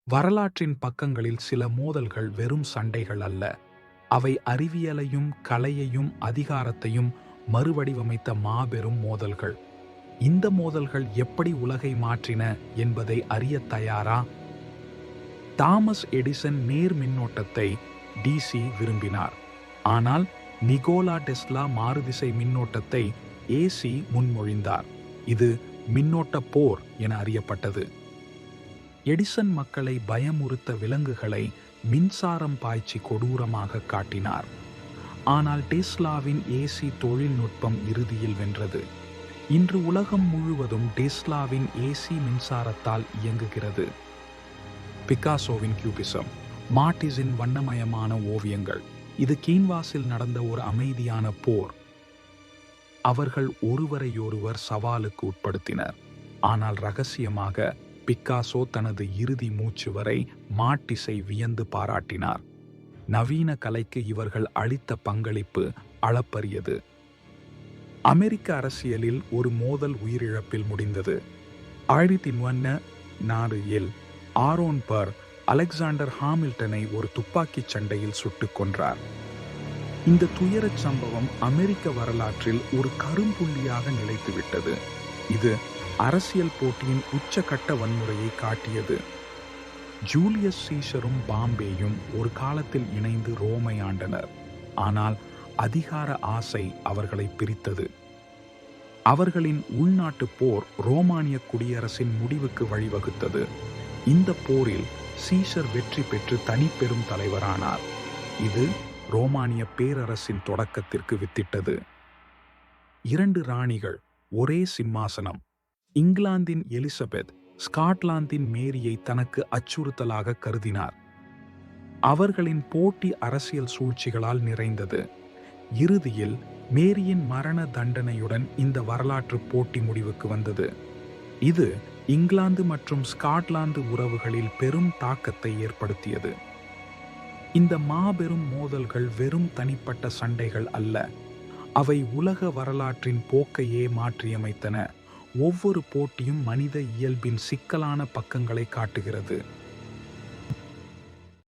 வரலாற்றின் பக்கங்களில் சில மோதல்கள் வெறும் சண்டைகள் அல்ல. அவை அறிவியலையும் கலையையும் அதிகாரத்தையும் மறுவடிவமைத்த மாபெரும் மோதல்கள். இந்த மோதல்கள் எப்படி உலகை மாற்றின என்பதை அறியத் தயாரா? தாமஸ் எடிசன் நேர் மின்னோட்டத்தை டிசி விரும்பினார். ஆனால் நிகோலா டெஸ்லா மாறுதிசை மின்னோட்டத்தை ஏசி முன்மொழிந்தார். இது மின்னோட்ட போர் என அறியப்பட்டது. எடிசன் மக்களை பயமுறுத்த விலங்குகளை மின்சாரம் பாய்ச்சி கொடூரமாக காட்டினார். ஆனால் டெஸ்லாவின் ஏசி தொழில்நுட்பம் இறுதியில் வென்றது. இன்று உலகம் முழுவதும் டெஸ்லாவின் ஏசி மின்சாரத்தால் இயங்குகிறது. பிகாசோவின் கியூபிசம், மாட்டிஸின் வண்ணமயமான ஓவியங்கள், இது கேன்வாஸில் நடந்த ஒரு அமைதியான போர். அவர்கள் ஒருவரையொருவர் சவாலுக்கு உட்படுத்தினர். ஆனால் ரகசியமாக பிக்காசோ தனது இறுதி மூச்சு வரை மாட்டிஸை வியந்து பாராட்டினார். நவீன கலைக்கு இவர்கள் அளித்த பங்களிப்பு அளப்பரியது. அமெரிக்க அரசியலில் ஒரு மோதல் உயிரிழப்பில் முடிந்தது. 1904 ஆரோன் பர் அலெக்சாண்டர் ஹாமில்டனை ஒரு துப்பாக்கிச் சண்டையில் சுட்டுக் கொன்றார். இந்த துயரச் சம்பவம் அமெரிக்க வரலாற்றில் ஒரு கரும்புள்ளியாக நிலைத்துவிட்டது. இது அரசியல் போட்டியின் உச்சகட்ட வன்முறையை காட்டியது. ஜூலியஸ் சீசரும் பாம்பேயும் ஒரு காலத்தில் இணைந்து ரோமை ஆண்டனர். ஆனால் அதிகார ஆசை அவர்களை பிரித்தது. அவர்களின் உள்நாட்டு போர் ரோமானிய குடியரசின் முடிவுக்கு வழிவகுத்தது. இந்த போரில் சீசர் வெற்றி பெற்று தனிப்பெரும் தலைவரானார். இது ரோமானிய பேரரசின் தொடக்கத்திற்கு வித்திட்டது. 2 ராணிகள், ஒரே சிம்மாசனம். இங்கிலாந்தின் எலிசபெத் ஸ்காட்லாந்தின் மேரியை தனக்கு அச்சுறுத்தலாக கருதினார். அவர்களின் போட்டி அரசியல் சூழ்ச்சிகளால் நிறைந்தது. இறுதியில் மேரியின் மரண தண்டனையுடன் இந்த வரலாற்று போட்டி முடிவுக்கு வந்தது. இது இங்கிலாந்து மற்றும் ஸ்காட்லாந்து உறவுகளில் பெரும் தாக்கத்தை ஏற்படுத்தியது. இந்த மாபெரும் மோதல்கள் வெறும் தனிப்பட்ட சண்டைகள் அல்ல. அவை உலக வரலாற்றின் போக்கையே மாற்றியமைத்தன. ஒவ்வொரு போட்டியும் மனித இயல்பின் சிக்கலான பக்கங்களை காட்டுகிறது.